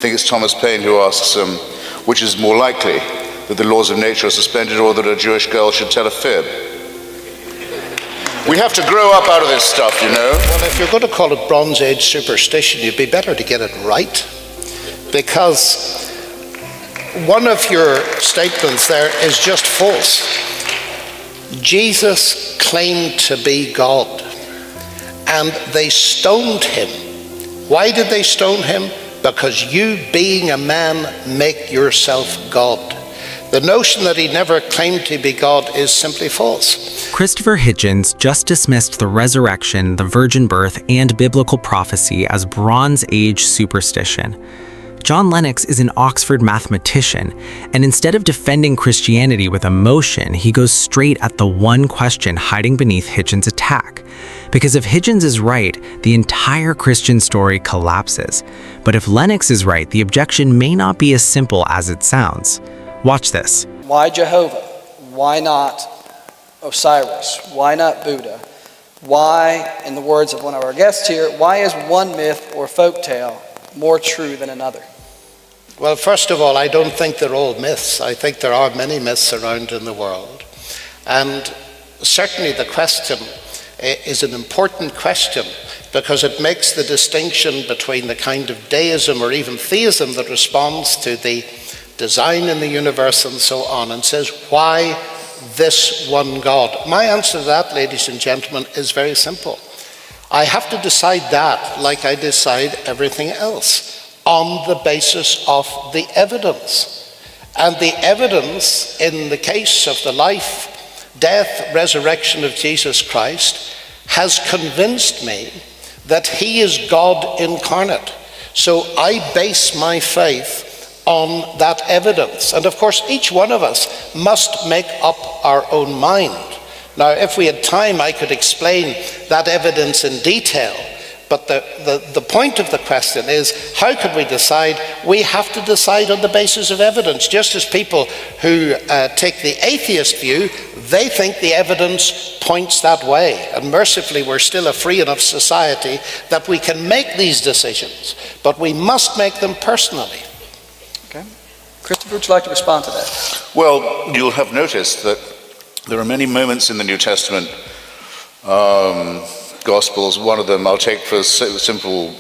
I think it's Thomas Paine who asks, which is more likely, that the laws of nature are suspended or that a Jewish girl should tell a fib? We have to grow up out of this stuff, you know. Well, if you're going to call it Bronze Age superstition, you'd be better to get it right. Because one of your statements there is just false. Jesus claimed to be God, and they stoned him. Why did they stone him? Because you, being a man, make yourself God. The notion that he never claimed to be God is simply false. Christopher Hitchens just dismissed the resurrection, the virgin birth, and biblical prophecy as Bronze Age superstition. John Lennox is an Oxford mathematician, and instead of defending Christianity with emotion, he goes straight at the one question hiding beneath Hitchens' attack. Because if Hitchens is right, the entire Christian story collapses. But if Lennox is right, the objection may not be as simple as it sounds. Watch this. Why Jehovah? Why not Osiris? Why not Buddha? Why, in the words of one of our guests here, why is one myth or folktale more true than another? Well, first of all, I don't think they're all myths. I think there are many myths around in the world. And certainly the question is an important question because it makes the distinction between the kind of deism or even theism that responds to the design in the universe and so on and says, why this one God? My answer to that, ladies and gentlemen, is very simple. I have to decide that like I decide everything else, on the basis of the evidence. And the evidence in the case of the life, death, resurrection of Jesus Christ has convinced me that he is God incarnate. So I base my faith on that evidence. And of course, each one of us must make up our own mind. Now, if we had time, I could explain that evidence in detail. But the point of the question is, how could we decide? We have to decide on the basis of evidence. Just as people who take the atheist view, they think the evidence points that way. And mercifully, we're still a free enough society that we can make these decisions. But we must make them personally. Okay. Christopher, would you like to respond to that? Well, you'll have noticed that there are many moments in the New Testament Gospels. One of them I'll take for a simple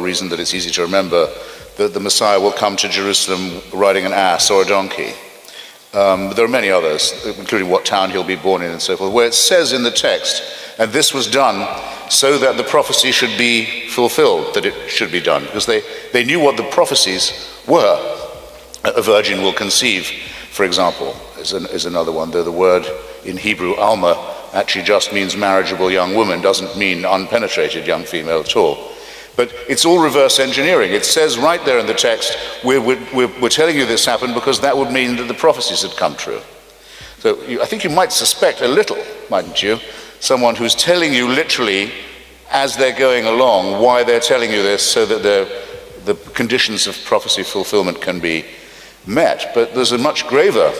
reason that it's easy to remember, that the Messiah will come to Jerusalem riding an ass or a donkey. There are many others, including what town he'll be born in and so forth, where it says in the text, and this was done so that the prophecy should be fulfilled, that it should be done, because they knew what the prophecies were. A virgin will conceive, for example, is another one, though the word in Hebrew, alma, actually just means marriageable young woman, doesn't mean unpenetrated young female at all. But it's all reverse engineering. It says right there in the text, we're telling you this happened because that would mean that the prophecies had come true. So I think you might suspect a little, mightn't you, someone who's telling you literally as they're going along why they're telling you this so that the conditions of prophecy fulfillment can be met. But there's a much graver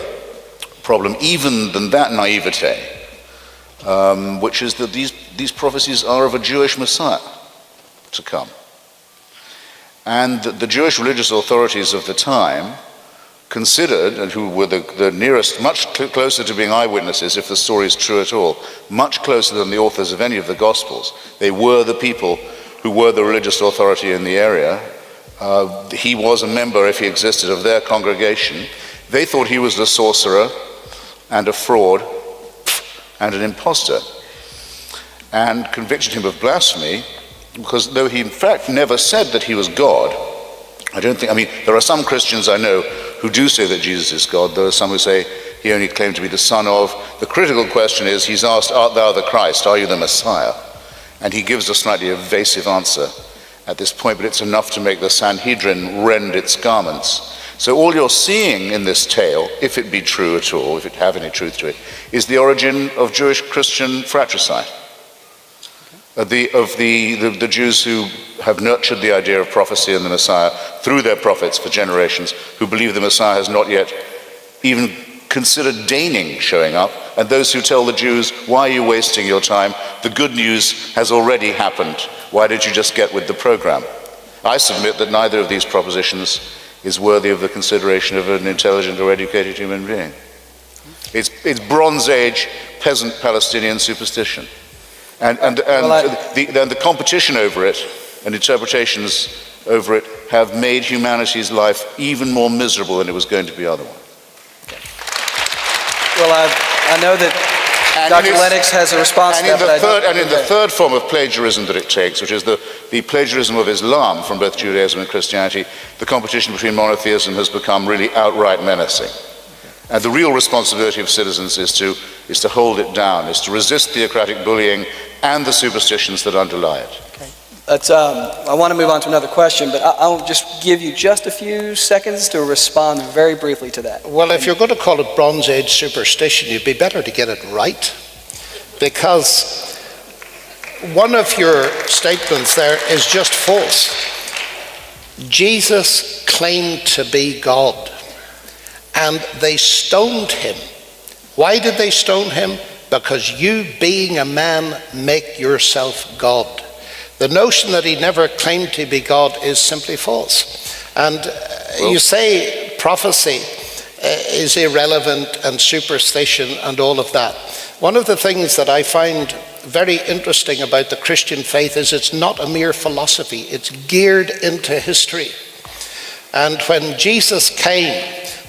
problem even than that naivete, which is that these prophecies are of a Jewish Messiah to come. And the Jewish religious authorities of the time considered, and who were the nearest, much closer to being eyewitnesses, if the story is true at all, much closer than the authors of any of the Gospels. They were the people who were the religious authority in the area. He was a member, if he existed, of their congregation. They thought he was a sorcerer and a fraud and an impostor, and convicted him of blasphemy, because though he in fact never said that he was God, there are some Christians I know who do say that Jesus is God. There are some who say he only claimed to be the son of. The critical question is, he's asked, art thou the Christ? Are you the Messiah? And he gives a slightly evasive answer at this point, but it's enough to make the Sanhedrin rend its garments. So all you're seeing in this tale, if it be true at all, if it have any truth to it, is the origin of Jewish-Christian fratricide. Of the Jews who have nurtured the idea of prophecy and the Messiah through their prophets for generations, who believe the Messiah has not yet even considered deigning showing up, and those who tell the Jews, why are you wasting your time? The good news has already happened. Why don't you just get with the program? I submit that neither of these propositions is worthy of the consideration of an intelligent or educated human being. It's Bronze Age peasant Palestinian superstition. And the competition over it and interpretations over it have made humanity's life even more miserable than it was going to be otherwise. Well, I know that Dr. Lennox has a response to that. And in the third form of plagiarism that it takes, which is the plagiarism of Islam from both Judaism and Christianity, the competition between monotheism has become really outright menacing. And the real responsibility of citizens is to hold it down, is to resist theocratic bullying and the superstitions that underlie it. Okay. I want to move on to another question, but I'll just give you just a few seconds to respond very briefly to that. Well, if you're going to call it Bronze Age superstition, you'd be better to get it right. Because one of your statements there is just false. Jesus claimed to be God, and they stoned him. Why did they stone him? Because you, being a man, make yourself God. The notion that he never claimed to be God is simply false. And you say prophecy is irrelevant and superstition and all of that. One of the things that I find very interesting about the Christian faith is it's not a mere philosophy. It's geared into history. And when Jesus came,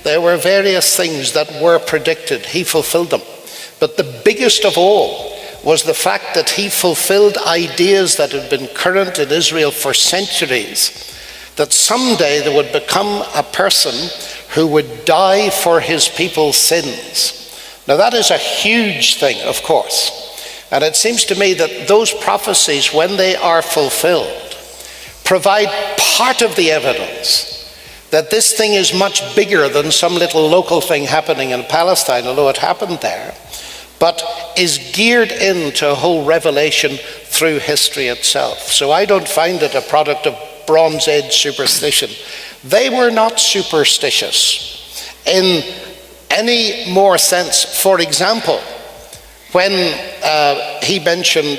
there were various things that were predicted. He fulfilled them. But the biggest of all was the fact that he fulfilled ideas that had been current in Israel for centuries, that someday there would become a person who would die for his people's sins. Now that is a huge thing, of course. And it seems to me that those prophecies, when they are fulfilled, provide part of the evidence that this thing is much bigger than some little local thing happening in Palestine, although it happened there, but is geared into a whole revelation through history itself. So I don't find it a product of Bronze Age superstition. They were not superstitious in any more sense. For example, when he mentioned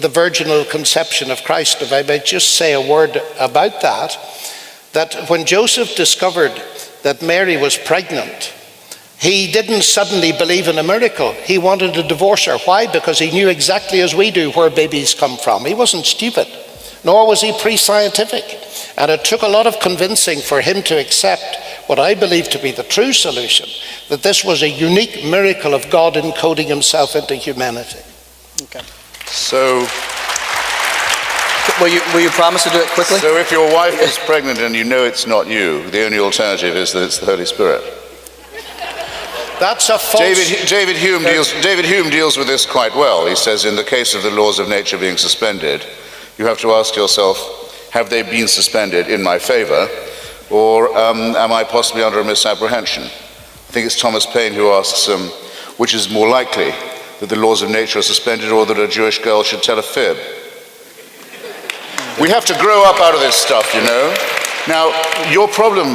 the virginal conception of Christ, if I may just say a word about that when Joseph discovered that Mary was pregnant, he didn't suddenly believe in a miracle. He wanted to divorce her. Why? Because he knew exactly as we do where babies come from. He wasn't stupid, nor was he pre-scientific. And it took a lot of convincing for him to accept what I believe to be the true solution, that this was a unique miracle of God encoding himself into humanity. Okay. So, will you promise to do it quickly? So if your wife is pregnant and you know it's not you, the only alternative is that it's the Holy Spirit. That's a false... David Hume deals with this quite well. He says in the case of the laws of nature being suspended, you have to ask yourself, have they been suspended in my favor, or am I possibly under a misapprehension? I think it's Thomas Paine who asks, which is more likely, that the laws of nature are suspended or that a Jewish girl should tell a fib? We have to grow up out of this stuff, you know. Now, your problem,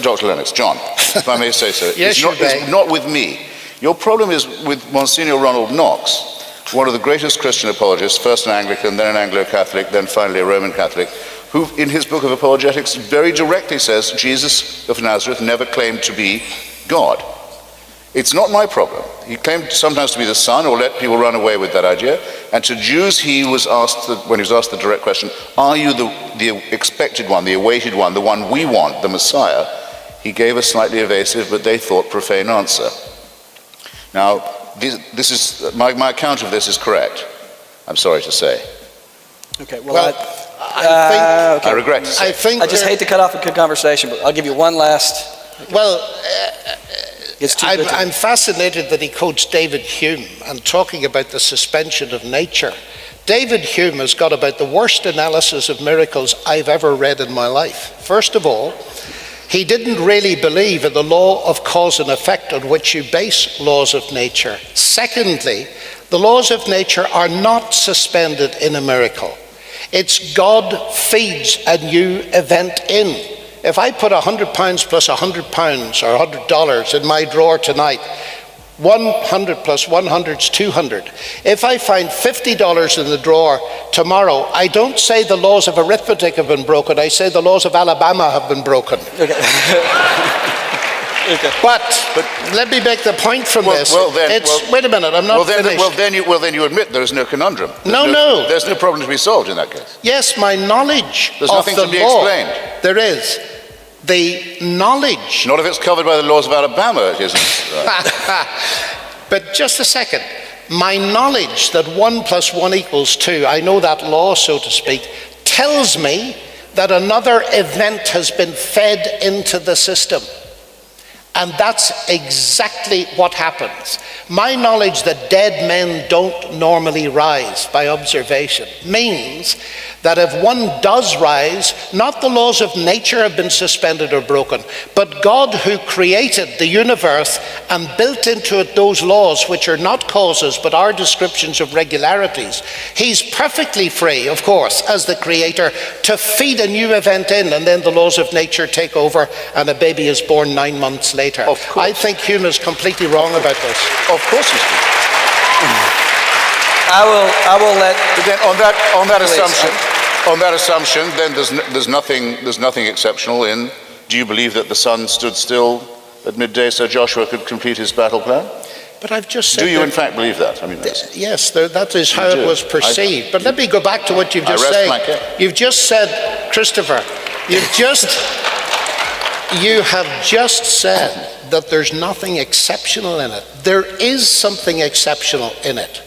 Dr. Lennox, John, if I may say so, yes, is not with me. Your problem is with Monsignor Ronald Knox, one of the greatest Christian apologists, first an Anglican, then an Anglo-Catholic, then finally a Roman Catholic, who in his book of Apologetics very directly says Jesus of Nazareth never claimed to be God. It's not my problem. He claimed sometimes to be the Son, or let people run away with that idea. And to Jews, he was asked, when he was asked the direct question, are you the expected one, the awaited one, the one we want, the Messiah? He gave a slightly evasive, but they thought profane answer. Now, this is my account of this is correct, I'm sorry to say. Okay, well I regret to say. I just hate to cut off a good conversation, but I'll give you one last... I'm fascinated that he quotes David Hume and talking about the suspension of nature. David Hume has got about the worst analysis of miracles I've ever read in my life. First of all, he didn't really believe in the law of cause and effect on which you base laws of nature. Secondly, the laws of nature are not suspended in a miracle. It's God feeds a new event in. If I put £100 plus £100 or $100 in my drawer tonight, 100 plus 100 is 200. If I find $50 in the drawer tomorrow, I don't say the laws of arithmetic have been broken. I say the laws of Alabama have been broken. Okay. Okay. But let me make the point from this. Wait a minute, I'm not finished. Then you admit there is no conundrum. No. There's no problem to be solved in that case. Yes, my knowledge There's of nothing the to be law. explained. There is. The knowledge. Not if it's covered by the laws of Alabama, it isn't. But just a second. My knowledge that 1 plus 1 equals 2, I know that law, so to speak, tells me that another event has been fed into the system. And that's exactly what happens. My knowledge that dead men don't normally rise by observation means that if one does rise, not the laws of nature have been suspended or broken, but God, who created the universe and built into it those laws which are not causes but are descriptions of regularities, he's perfectly free, of course, as the creator, to feed a new event in, and then the laws of nature take over and a baby is born 9 months later. Of course. I think Hume is completely wrong about this. Of course he's I will let. But then on that assumption, then there's nothing exceptional in. Do you believe that the sun stood still at midday so Joshua could complete his battle plan? But I've just said. Do you in fact believe that? I mean, yes, that is how it was perceived. But let me go back to what you've just said. You've just said, Christopher, you have just said that there's nothing exceptional in it. There is something exceptional in it.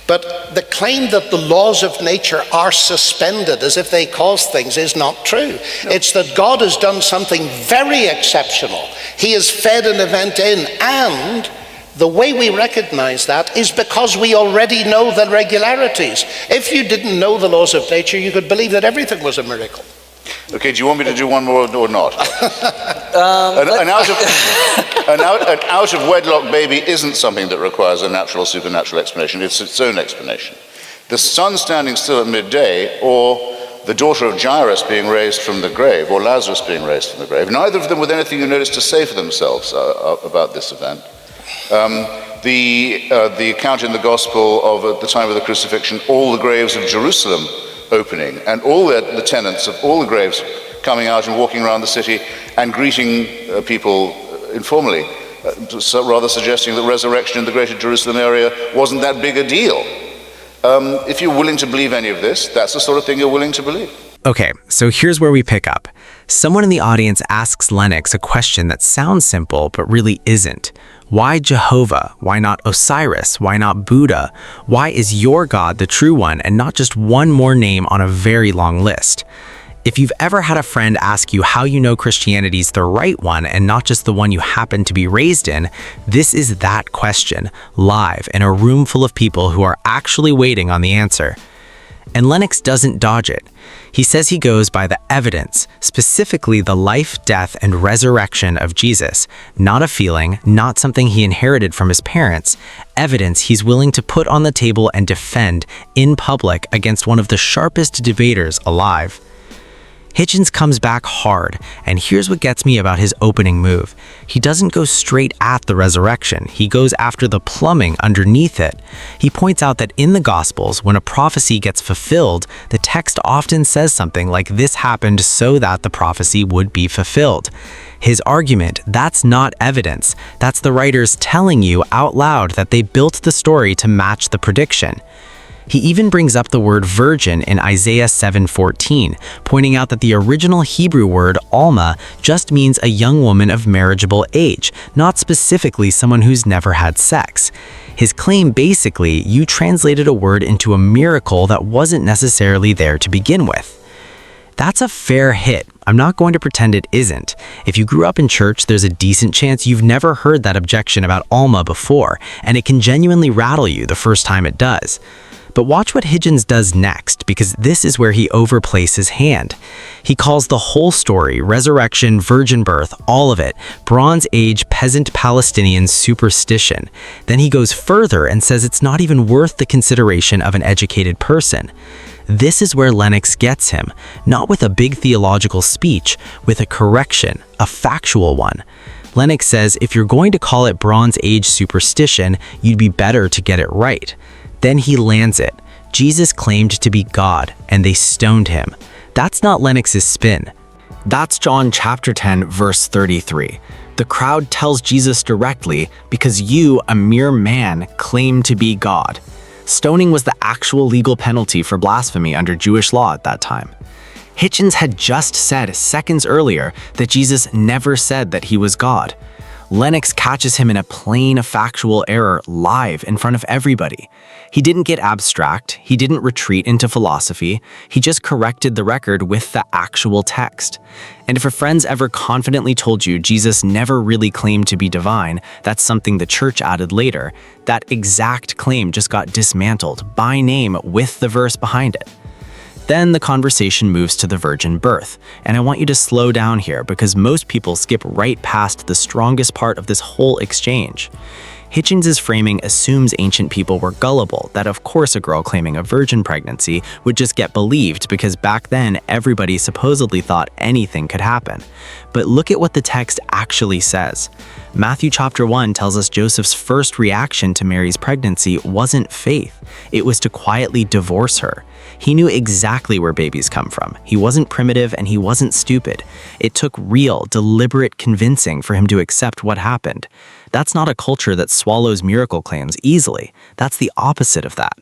But the claim that the laws of nature are suspended as if they cause things is not true. No. It's that God has done something very exceptional. He has fed an event in, and the way we recognize that is because we already know the regularities. If you didn't know the laws of nature, you could believe that everything was a miracle. Okay, do you want me to do one more or not? An out of wedlock baby isn't something that requires a natural or supernatural explanation. It's its own explanation. The sun standing still at midday, or the daughter of Jairus being raised from the grave, or Lazarus being raised from the grave, neither of them with anything you notice to say for themselves about this event. The account in the Gospel of at the time of the crucifixion, all the graves of Jerusalem opening, and all the tenants of all the graves coming out and walking around the city and greeting people informally, rather suggesting that resurrection in the greater Jerusalem area wasn't that big a deal. If you're willing to believe any of this, that's the sort of thing you're willing to believe. Okay, so here's where we pick up. Someone in the audience asks Lennox a question that sounds simple, but really isn't. Why Jehovah? Why not Osiris? Why not Buddha? Why is your God the true one and not just one more name on a very long list? If you've ever had a friend ask you how you know Christianity's the right one and not just the one you happen to be raised in, this is that question, live in a room full of people who are actually waiting on the answer. And Lennox doesn't dodge it. He says he goes by the evidence, specifically the life, death, and resurrection of Jesus, not a feeling, not something he inherited from his parents, evidence he's willing to put on the table and defend in public against one of the sharpest debaters alive. Hitchens comes back hard, and here's what gets me about his opening move. He doesn't go straight at the resurrection. He goes after the plumbing underneath it. He points out that in the Gospels, when a prophecy gets fulfilled, the text often says something like this happened so that the prophecy would be fulfilled. His argument, that's not evidence. That's the writers telling you out loud that they built the story to match the prediction. He even brings up the word virgin in Isaiah 7:14, pointing out that the original Hebrew word alma just means a young woman of marriageable age, not specifically someone who's never had sex. His claim basically, you translated a word into a miracle that wasn't necessarily there to begin with. That's a fair hit. I'm not going to pretend it isn't. If you grew up in church, there's a decent chance you've never heard that objection about alma before, and it can genuinely rattle you the first time it does. But watch what Hitchens does next, because this is where he overplays his hand. He calls the whole story, resurrection, virgin birth, all of it, Bronze Age peasant Palestinian superstition. Then he goes further and says it's not even worth the consideration of an educated person. This is where Lennox gets him, not with a big theological speech, with a correction, a factual one. Lennox says if you're going to call it Bronze Age superstition, you'd be better to get it right. Then he lands it. Jesus claimed to be God, and they stoned him. That's not Lennox's spin. That's John chapter 10, verse 33. The crowd tells Jesus directly, because you, a mere man, claim to be God. Stoning was the actual legal penalty for blasphemy under Jewish law at that time. Hitchens had just said seconds earlier that Jesus never said that he was God. Lennox catches him in a plain factual error live in front of everybody. He didn't get abstract, he didn't retreat into philosophy, he just corrected the record with the actual text. And if a friend's ever confidently told you Jesus never really claimed to be divine, that's something the church added later, that exact claim just got dismantled by name with the verse behind it. Then the conversation moves to the virgin birth, and I want you to slow down here because most people skip right past the strongest part of this whole exchange. Hitchens' framing assumes ancient people were gullible, that of course a girl claiming a virgin pregnancy would just get believed because back then everybody supposedly thought anything could happen. But look at what the text actually says. Matthew chapter 1 tells us Joseph's first reaction to Mary's pregnancy wasn't faith, it was to quietly divorce her. He knew exactly where babies come from. He wasn't primitive and he wasn't stupid. It took real, deliberate convincing for him to accept what happened. That's not a culture that swallows miracle claims easily. That's the opposite of that.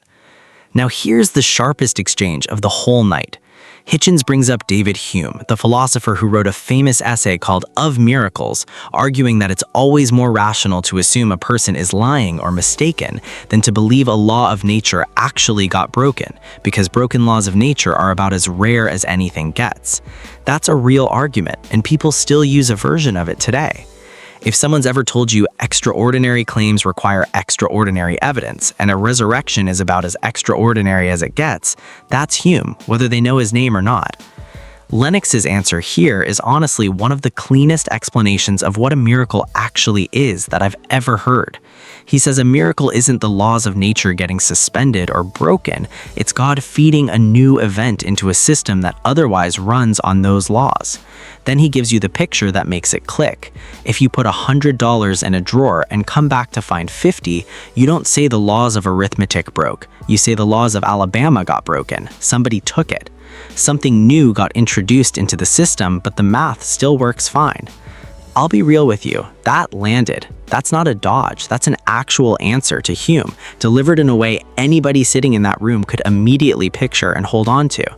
Now here's the sharpest exchange of the whole night. Hitchens brings up David Hume, the philosopher who wrote a famous essay called Of Miracles, arguing that it's always more rational to assume a person is lying or mistaken than to believe a law of nature actually got broken, because broken laws of nature are about as rare as anything gets. That's a real argument, and people still use a version of it today. If someone's ever told you extraordinary claims require extraordinary evidence, and a resurrection is about as extraordinary as it gets, that's Hume, whether they know his name or not. Lennox's answer here is honestly one of the cleanest explanations of what a miracle actually is that I've ever heard. He says a miracle isn't the laws of nature getting suspended or broken, it's God feeding a new event into a system that otherwise runs on those laws. Then he gives you the picture that makes it click. If you put $100 in a drawer and come back to find 50, you don't say the laws of arithmetic broke. You say the laws of Alabama got broken. Somebody took it. Something new got introduced into the system, but the math still works fine. I'll be real with you, that landed. That's not a dodge, that's an actual answer to Hume, delivered in a way anybody sitting in that room could immediately picture and hold on to.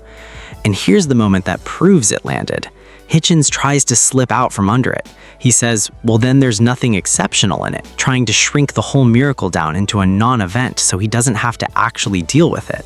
And here's the moment that proves it landed. Hitchens tries to slip out from under it. He says, well then there's nothing exceptional in it, trying to shrink the whole miracle down into a non-event so he doesn't have to actually deal with it.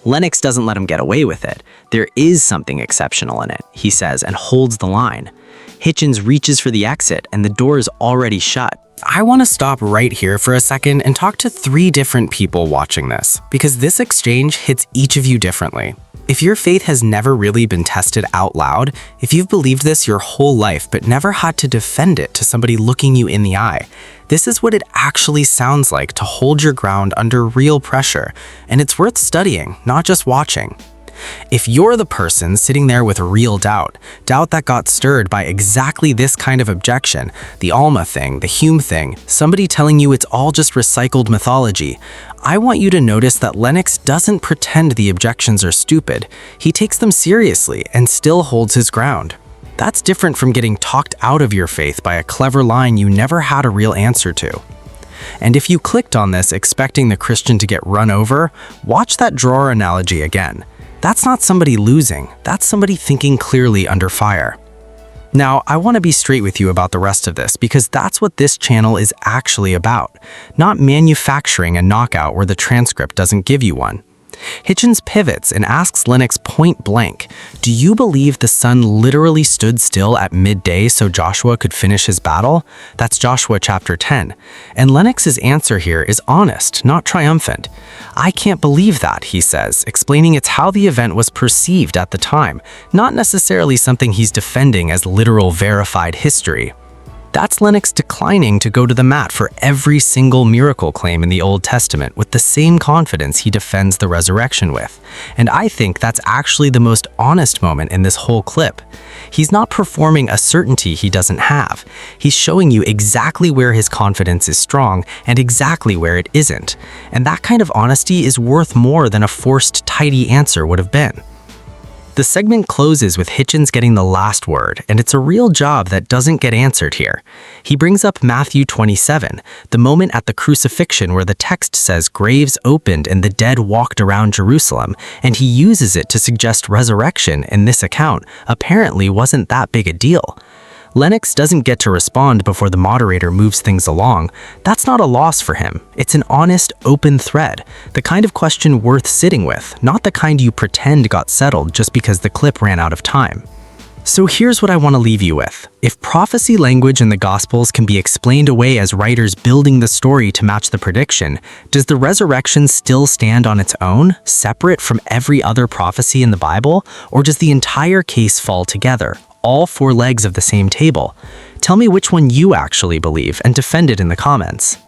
Lennox doesn't let him get away with it. There is something exceptional in it, he says, and holds the line. Hitchens reaches for the exit and the door is already shut. I want to stop right here for a second and talk to 3 different people watching this, because this exchange hits each of you differently. If your faith has never really been tested out loud, if you've believed this your whole life but never had to defend it to somebody looking you in the eye, this is what it actually sounds like to hold your ground under real pressure, and it's worth studying, not just watching. If you're the person sitting there with real doubt that got stirred by exactly this kind of objection, the Alma thing, the Hume thing, somebody telling you it's all just recycled mythology, I want you to notice that Lennox doesn't pretend the objections are stupid. He takes them seriously and still holds his ground. That's different from getting talked out of your faith by a clever line you never had a real answer to. And if you clicked on this expecting the Christian to get run over, watch that drawer analogy again. That's not somebody losing, that's somebody thinking clearly under fire. Now, I want to be straight with you about the rest of this because that's what this channel is actually about, not manufacturing a knockout where the transcript doesn't give you one. Hitchens pivots and asks Lennox point blank, do you believe the sun literally stood still at midday so Joshua could finish his battle? That's Joshua chapter 10. And Lennox's answer here is honest, not triumphant. I can't believe that, he says, explaining it's how the event was perceived at the time, not necessarily something he's defending as literal verified history. That's Lennox declining to go to the mat for every single miracle claim in the Old Testament with the same confidence he defends the resurrection with. And I think that's actually the most honest moment in this whole clip. He's not performing a certainty he doesn't have. He's showing you exactly where his confidence is strong and exactly where it isn't. And that kind of honesty is worth more than a forced, tidy answer would have been. The segment closes with Hitchens getting the last word, and it's a real job that doesn't get answered here. He brings up Matthew 27, the moment at the crucifixion where the text says graves opened and the dead walked around Jerusalem, and he uses it to suggest resurrection in this account apparently wasn't that big a deal. Lennox doesn't get to respond before the moderator moves things along. That's not a loss for him. It's an honest, open thread, the kind of question worth sitting with, not the kind you pretend got settled just because the clip ran out of time. So here's what I want to leave you with. If prophecy language in the Gospels can be explained away as writers building the story to match the prediction, does the resurrection still stand on its own, separate from every other prophecy in the Bible, or does the entire case fall together? All four legs of the same table? Tell me which one you actually believe and defend it in the comments.